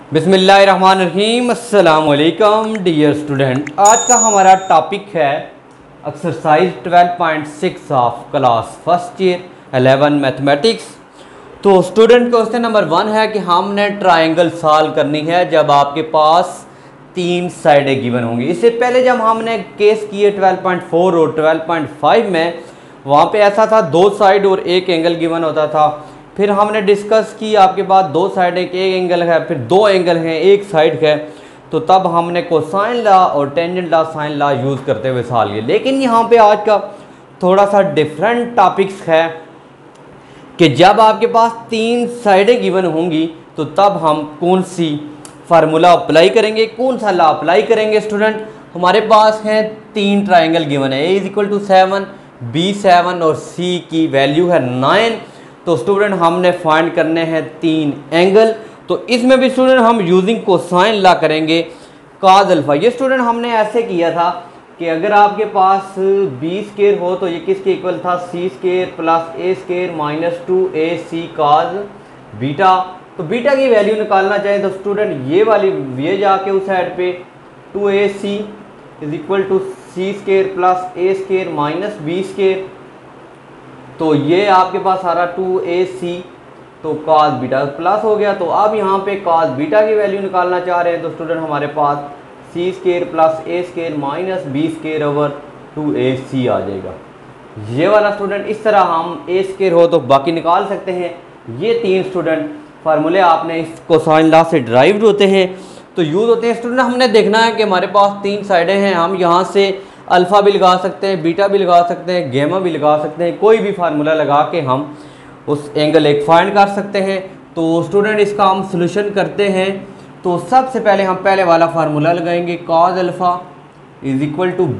बिस्मिल्लाहिर्रहमानिर्रहीम। अस्सलाम वालेकुम डियर स्टूडेंट। आज का हमारा टॉपिक है exercise 12.6 of class first year 11 mathematics. तो स्टूडेंट क्वेश्चन नंबर 1 है कि हमने ट्रायंगल सॉल्व करनी है जब आपके पास 3 साइडें गिवन होंगी। इससे पहले जब हमने केस किए 12.4 और 12.5 में, वहाँ पे ऐसा था 2 साइड और 1 एंगल गिवन होता था। फिर हमने डिस्कस की आपके पास 2 साइड एक एंगल है, फिर 2 एंगल हैं, 1 साइड है। तो तब हमने कोसाइन लॉ और tangent law sine law use करते हुए सॉल्व किया। लेकिन यहाँ पे आज का थोड़ा सा डिफरेंट टॉपिक्स है कि जब आपके पास 3 साइडें गिवन होंगी तो तब हम कौन सी फार्मूला अप्लाई करेंगे, कौन सा लॉ अप्लाई करेंगे। स्टूडेंट हमारे पास हैं 3 ट्राइंगल गिवन है, A = 7, B 7 और C की वैल्यू है 9। तो स्टूडेंट हमने फाइंड करने हैं 3 एंगल। तो इसमें भी स्टूडेंट हम यूजिंग कोसाइन लॉ करेंगे कॉस अल्फा। ये स्टूडेंट हमने ऐसे किया था कि अगर आपके पास B स्क्वायर हो तो ये किसके इक्वल था, C square plus A square minus 2AC cos beta. तो बीटा की वैल्यू निकालना चाहें तो स्टूडेंट ये जाके उस साइड पे 2AC = C square plus A square minus B square. तो ये आपके पास आ रहा 2AC, तो कॉस बीटा प्लस हो गया। तो अब यहाँ पे कॉस बीटा की वैल्यू निकालना चाह रहे हैं तो स्टूडेंट हमारे पास C square plus A square minus B square over 2AC आ जाएगा। ये वाला स्टूडेंट इस तरह हम A स्क्वायर हो तो बाकी निकाल सकते हैं। ये 3 स्टूडेंट फार्मूले आपने इस कोसाइन लॉ से ड्राइव्ड होते हैं, तो यूज़ होते हैं। स्टूडेंट हमने देखना है कि हमारे पास 3 साइडें हैं, हम यहाँ से अल्फ़ा भी लगा सकते हैं, बीटा भी लगा सकते हैं, गेमा भी लगा सकते हैं। कोई भी फार्मूला लगा के हम उस एंगल एक फाइंड कर सकते हैं। तो स्टूडेंट इसका हम सोल्यूशन करते हैं। तो सबसे पहले हम पहले वाला फार्मूला लगाएंगे, cos alpha =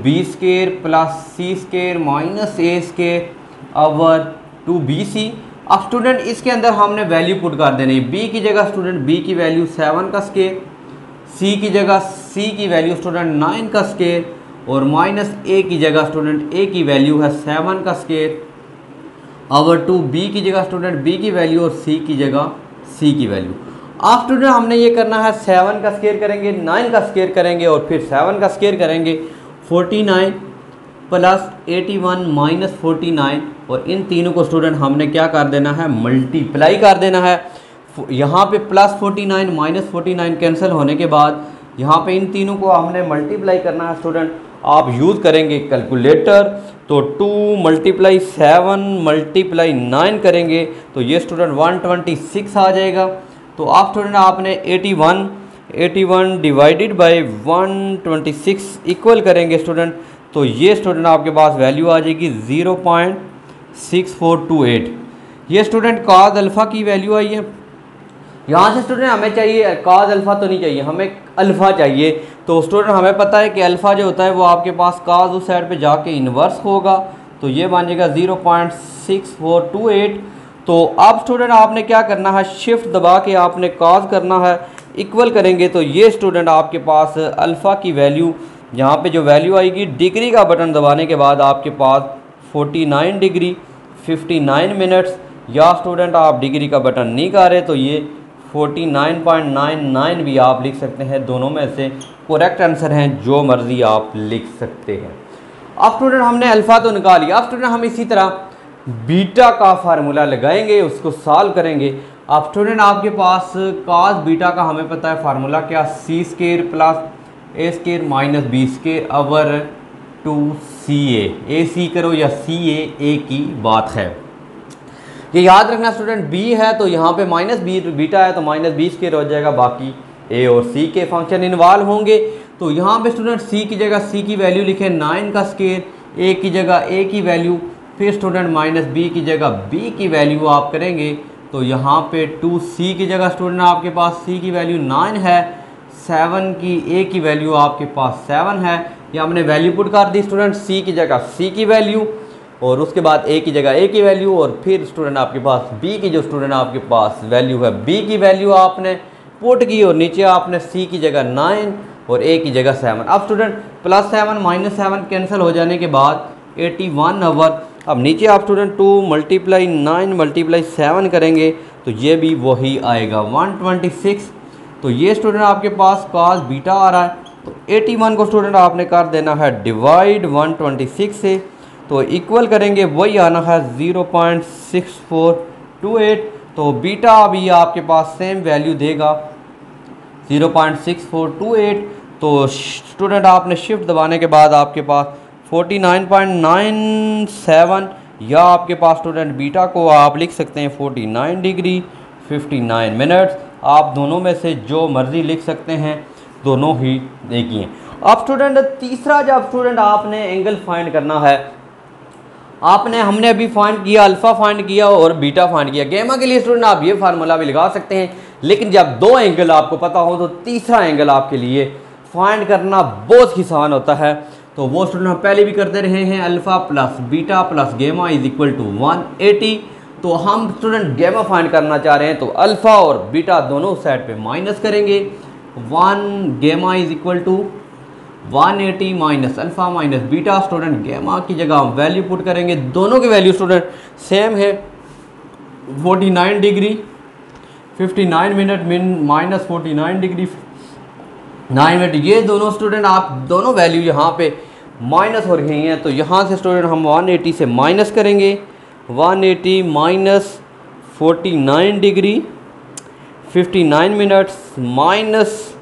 B square plus C square minus A square over 2BC। अब स्टूडेंट इसके अंदर हमने वैल्यू पुट कर देनी है। B की जगह स्टूडेंट B की वैल्यू 7 का स्क्वायर, C की जगह C की वैल्यू स्टूडेंट 9 का स्क्वायर और माइनस A की जगह स्टूडेंट A की वैल्यू है 7 का स्क्वायर ओवर 2 B की जगह स्टूडेंट B की वैल्यू और C की जगह C की वैल्यू। अब स्टूडेंट हमने ये करना है 7 का स्क्वायर करेंगे, 9 का स्क्वायर करेंगे और फिर 7 का स्क्वायर करेंगे। 49 प्लस 81 माइनस 49 और इन तीनों को स्टूडेंट हमने क्या कर देना है, मल्टीप्लाई कर देना है। यहाँ पे प्लस 49 माइनस 49 कैंसिल होने के बाद यहाँ पे इन तीनों को हमने मल्टीप्लाई करना है। स्टूडेंट आप यूज़ करेंगे कैलकुलेटर, तो 2 × 7 × 9 करेंगे तो ये स्टूडेंट 126 आ जाएगा। तो आप स्टूडेंट आपने 81 डिवाइडेड बाय 126 इक्वल करेंगे स्टूडेंट, तो ये स्टूडेंट आपके पास वैल्यू आ जाएगी 0.6428। ये स्टूडेंट कॉस अल्फ़ा की वैल्यू आई है। यहाँ से स्टूडेंट हमें चाहिए कॉस अल्फ़ा तो नहीं चाहिए, हमें अल्फ़ा चाहिए। तो स्टूडेंट हमें पता है कि अल्फ़ा जो होता है वो आपके पास कॉस उस साइड पे जाके इन्वर्स होगा, तो ये बन जाएगा 0.6428। तो अब स्टूडेंट आपने क्या करना है, शिफ्ट दबा के आपने कॉस करना है, इक्वल करेंगे तो ये स्टूडेंट आपके पास अल्फ़ा की वैल्यू, यहाँ पे जो वैल्यू आएगी डिग्री का बटन दबाने के बाद आपके पास 49 डिग्री 59 मिनट्स, या स्टूडेंट आप डिग्री का बटन नहीं कर रहे तो ये 49.99 भी आप लिख सकते हैं। दोनों में से करेक्ट आंसर हैं, जो मर्ज़ी आप लिख सकते हैं। अब स्टूडेंट हमने अल्फ़ा तो निकाल लिया। अब स्टूडेंट हम इसी तरह बीटा का फार्मूला लगाएंगे, उसको सॉल्व करेंगे। अब स्टूडेंट आपके पास कॉस बीटा का हमें पता है फार्मूला क्या, C square plus A square minus B square over 2CA। AC करो या CA, A की बात है। ये याद रखना स्टूडेंट, B है तो यहाँ पे माइनस बीटा है तो माइनस B स्क्वायर हो जाएगा, बाकी A और C के फंक्शन इन्वॉल्व होंगे। तो यहाँ पे स्टूडेंट C की जगह C की वैल्यू लिखें 9 का स्क्वायर, A की जगह A की वैल्यू, फिर स्टूडेंट माइनस B की जगह B की वैल्यू आप करेंगे तो यहाँ पे 2C की जगह स्टूडेंट आपके पास C की वैल्यू 9 है, 7 की A की वैल्यू आपके पास 7 है। ये हमने वैल्यू पुट कर दी स्टूडेंट, C की जगह C की वैल्यू और उसके बाद A की जगह A की वैल्यू और फिर स्टूडेंट आपके पास B की जो स्टूडेंट आपके पास वैल्यू है B की वैल्यू आपने पुट की और नीचे आपने C की जगह 9 और A की जगह 7। अब स्टूडेंट प्लस 7 माइनस 7 कैंसिल हो जाने के बाद 81 ओवर, अब नीचे आप स्टूडेंट 2 × 9 × 7 करेंगे तो ये भी वही आएगा 126। तो ये स्टूडेंट आपके पास कॉस बीटा आ रहा है। तो 81 को स्टूडेंट आपने कर देना है डिवाइड 126 से, तो इक्वल करेंगे वही आना है 0.6428। तो बीटा अभी आपके पास सेम वैल्यू देगा 0.6428। तो स्टूडेंट आपने शिफ्ट दबाने के बाद आपके पास 49.97, या आपके पास स्टूडेंट बीटा को आप लिख सकते हैं 49 डिग्री 59 मिनट्स। आप दोनों में से जो मर्ज़ी लिख सकते हैं, दोनों ही एक ही हैं। अब स्टूडेंट तीसरा, जब स्टूडेंट आपने एंगल फाइंड करना है, हमने अभी फाइंड किया अल्फ़ा फाइंड किया और बीटा फाइंड किया। गेमा के लिए स्टूडेंट आप ये फार्मूला भी लगा सकते हैं, लेकिन जब दो एंगल आपको पता हो तो तीसरा एंगल आपके लिए फाइंड करना बहुत ही आसान होता है। तो वो स्टूडेंट हम पहले भी करते रहे हैं, अल्फ़ा प्लस बीटा प्लस गेमा इज इक्वल टू 180। तो हम स्टूडेंट गेमा फाइंड करना चाह रहे हैं, तो अल्फ़ा और बीटा दोनों साइड पे माइनस करेंगे। 1 gamma is equal to 180 minus alpha minus beta. Student gamma की जगह हम वैल्यू पुट करेंगे, दोनों की वैल्यू स्टूडेंट सेम है 49 degree 59 minute minus 49 degree 9 minute. ये दोनों स्टूडेंट आप दोनों वैल्यू यहाँ पे माइनस हो रही हैं, तो यहाँ से स्टूडेंट हम 180 से माइनस करेंगे। 180 minus 49 degree 59 minutes minus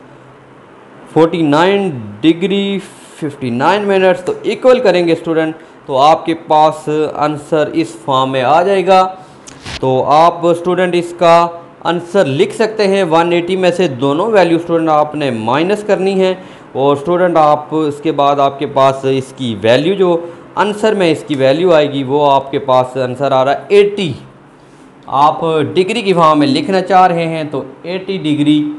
49 degree 59 minutes, तो इक्वल करेंगे स्टूडेंट, तो आपके पास आंसर इस फॉर्म में आ जाएगा। तो आप स्टूडेंट इसका आंसर लिख सकते हैं। 180 में से दोनों वैल्यू स्टूडेंट आपने माइनस करनी है, और स्टूडेंट आप इसके बाद आपके पास इसकी वैल्यू जो आंसर में इसकी वैल्यू आएगी वो आपके पास आंसर आ रहा है 80। आप डिग्री की फॉर्म में लिखना चाह रहे हैं तो 80 डिग्री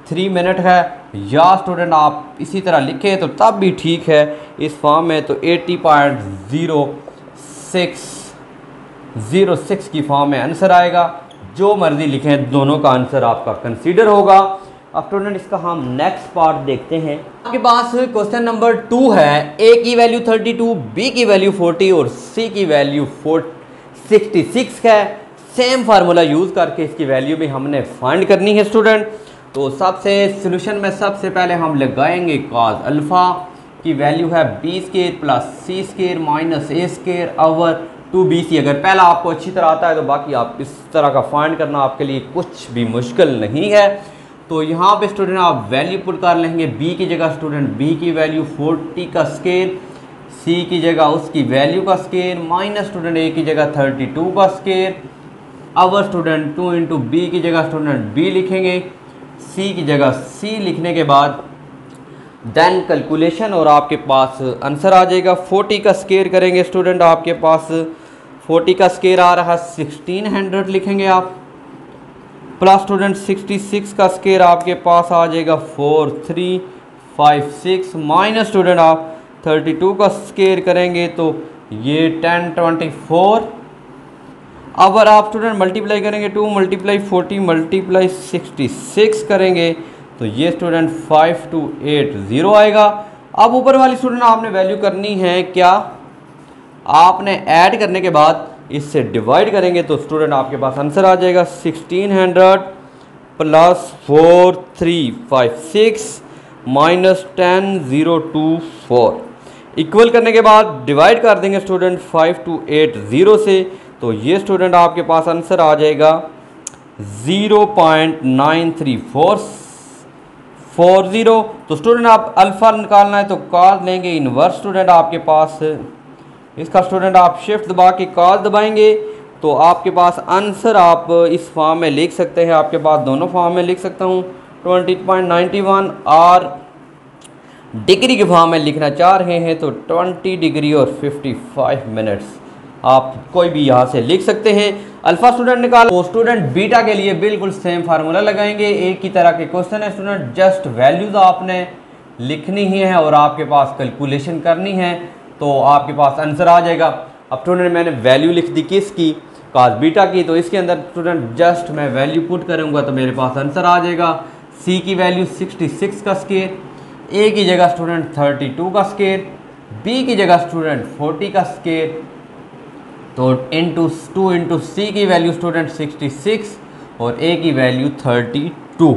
3 मिनट है, या स्टूडेंट आप इसी तरह लिखें तो तब भी ठीक है इस फॉर्म में, तो 80.0606 की फॉर्म में आंसर आएगा। जो मर्ज़ी लिखें, दोनों का आंसर आपका कंसीडर होगा। अब स्टूडेंट इसका हम नेक्स्ट पार्ट देखते हैं। आपके पास क्वेश्चन नंबर 2 है, ए की वैल्यू 32, बी की वैल्यू 40 और सी की वैल्यू 66 है। सेम फार्मूला यूज़ करके इसकी वैल्यू भी हमने फाइंड करनी है स्टूडेंट। तो सबसे सोल्यूशन में सबसे पहले हम लगाएंगे कॉस अल्फ़ा की वैल्यू है बी स्क्वायर प्लस सी स्क्वायर माइनस ए स्क्वायर ओवर 2bc। अगर पहला आपको अच्छी तरह आता है तो बाकी आप इस तरह का फाइंड करना आपके लिए कुछ भी मुश्किल नहीं है। तो यहाँ पे स्टूडेंट आप वैल्यू पुट कर लेंगे। b की जगह स्टूडेंट b की वैल्यू 40 का स्क्वायर, c की जगह उसकी वैल्यू का स्क्वायर माइनस स्टूडेंट a की जगह 32 का square over student 2 into b की जगह स्टूडेंट b लिखेंगे, c की जगह c लिखने के बाद देन कैलकुलेशन और आपके पास आंसर आ जाएगा। 40 का स्क्वायर करेंगे स्टूडेंट, आपके पास 40 का स्क्वायर आ रहा है 1600 लिखेंगे आप, प्लस स्टूडेंट 66 का स्क्वायर आपके पास आ जाएगा 4356 माइनस स्टूडेंट आप 32 का स्क्वायर करेंगे तो ये 1024। अगर आप स्टूडेंट मल्टीप्लाई करेंगे 2 मल्टीप्लाई 40 मल्टीप्लाई 66 करेंगे तो ये स्टूडेंट 5280 आएगा। अब ऊपर वाली स्टूडेंट आपने वैल्यू करनी है क्या, आपने ऐड करने के बाद इससे डिवाइड करेंगे तो स्टूडेंट आपके पास आंसर आ जाएगा 1600 प्लस 4356 माइनस 10024। इक्वल करने के बाद डिवाइड कर देंगे स्टूडेंट 5280 से, तो ये स्टूडेंट आपके पास आंसर आ जाएगा 0.93440। तो स्टूडेंट आप अल्फ़ा निकालना है तो कॉस लेंगे इनवर्स स्टूडेंट आपके पास इसका स्टूडेंट आप शिफ्ट दबा के कॉस दबाएंगे तो आपके पास आंसर आप इस फॉर्म में लिख सकते हैं। आपके पास दोनों फॉर्म में लिख सकता हूँ 20.91 और डिग्री के फॉर्म में लिखना चाह रहे हैं तो 20 डिग्री और 55 मिनट्स आप कोई भी यहाँ से लिख सकते हैं। अल्फ़ा स्टूडेंट निकाल, तो स्टूडेंट बीटा के लिए बिल्कुल सेम फार्मूला लगाएंगे। एक ही तरह के क्वेश्चन है स्टूडेंट, जस्ट वैल्यूज़ आपने लिखनी ही है और आपके पास कैलकुलेशन करनी है तो आपके पास आंसर आ जाएगा। अब स्टूडेंट मैंने वैल्यू लिख दी किसकी, कॉस बीटा की, तो इसके अंदर स्टूडेंट जस्ट मैं वैल्यू पुट करूँगा तो मेरे पास आंसर आ जाएगा। सी की वैल्यू 66 का स्क्वायर, ए की जगह स्टूडेंट 32 का स्क्वायर, बी की जगह स्टूडेंट 40 का स्क्वायर, तो इंटू 2 इंटू सी की वैल्यू स्टूडेंट 66 और ए की वैल्यू 32।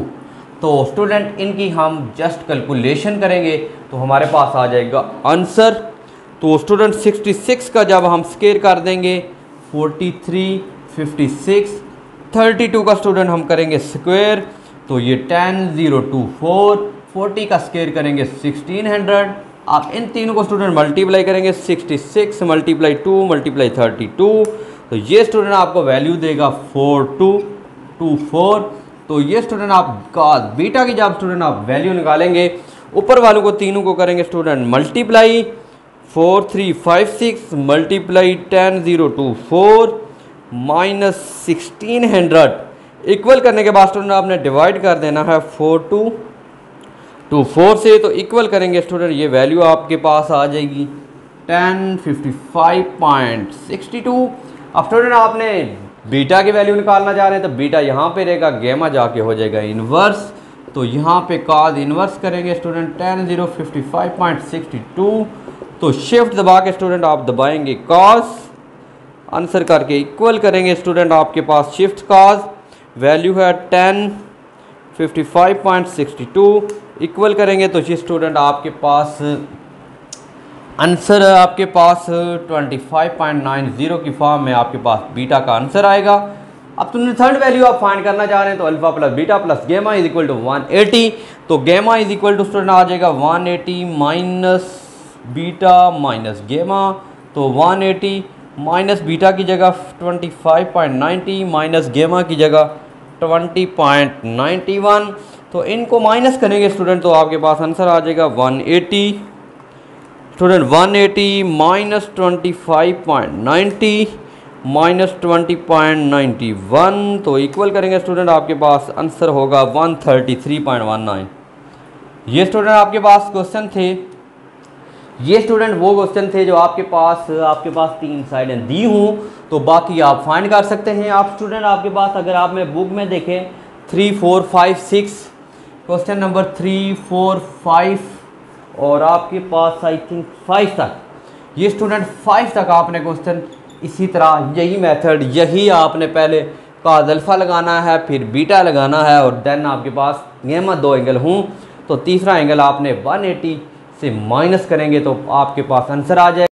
तो स्टूडेंट इनकी हम जस्ट कैलकुलेशन करेंगे तो हमारे पास आ जाएगा आंसर। तो स्टूडेंट 66 का जब हम स्क्वायर कर देंगे 43, 56, 32 का स्टूडेंट हम करेंगे स्क्वायर तो ये 10024, 40 का स्क्वायर करेंगे 1600। आप इन तीनों को स्टूडेंट मल्टीप्लाई करेंगे 66 मल्टीप्लाई 2 मल्टीप्लाई 32 तो ये स्टूडेंट आपको वैल्यू देगा 4224। तो ये स्टूडेंट आपका बीटा की जब स्टूडेंट आप वैल्यू निकालेंगे ऊपर वालों को तीनों को करेंगे student multiply 4356 multiply 10024 minus 1600 equal करने के बाद स्टूडेंट आपने डिवाइड कर देना है 4224 से। तो इक्वल करेंगे स्टूडेंट ये वैल्यू आपके पास आ जाएगी 1055.62। अब स्टूडेंट आपने बीटा की वैल्यू निकालना चाह रहे हैं तो बीटा यहाँ पे रहेगा, गेमा जाके हो जाएगा इन्वर्स। तो यहाँ पे काज इन्वर्स करेंगे स्टूडेंट 10055.62 तो शिफ्ट दबा के स्टूडेंट आप दबाएंगे काज, आंसर करके इक्वल करेंगे स्टूडेंट आपके पास शिफ्ट काज वैल्यू है 1055.62 इक्वल करेंगे तो ये स्टूडेंट आपके पास आंसर आपके पास 25.90 की फॉर्म में आपके पास बीटा का आंसर आएगा। अब तुमने थर्ड वैल्यू आप फाइंड करना चाह रहे हैं तो अल्फा प्लस बीटा प्लस गेमा इज इक्वल टू 180। तो गेमा इज इक्वल टू स्टूडेंट आ जाएगा 180 माइनस बीटा माइनस गेमा। तो 180 माइनस बीटा की जगह 25.90 माइनस गेमा की जगह 20.91। तो इनको माइनस करेंगे स्टूडेंट तो आपके पास आंसर आ जाएगा 180 स्टूडेंट 180 माइनस 25.90 माइनस 20.91 तो इक्वल करेंगे स्टूडेंट आपके पास आंसर होगा 133.19। ये स्टूडेंट आपके पास क्वेश्चन थे, ये स्टूडेंट वो क्वेश्चन थे जो आपके पास तीन साइडें दी हूँ तो बाकी आप फाइंड कर सकते हैं। आप स्टूडेंट आपके पास अगर आप में बुक में देखें 3, 4, 5, 6 क्वेश्चन नंबर 3, 4, 5 और आपके पास आई थिंक 5 तक, ये स्टूडेंट 5 तक आपने क्वेश्चन इसी तरह यही मेथड यही आपने पहले काज अल्फ़ा लगाना है फिर बीटा लगाना है और देन आपके पास गेमा 2 एंगल हूँ तो तीसरा एंगल आपने 180 से माइनस करेंगे तो आपके पास आंसर आ जाएगा।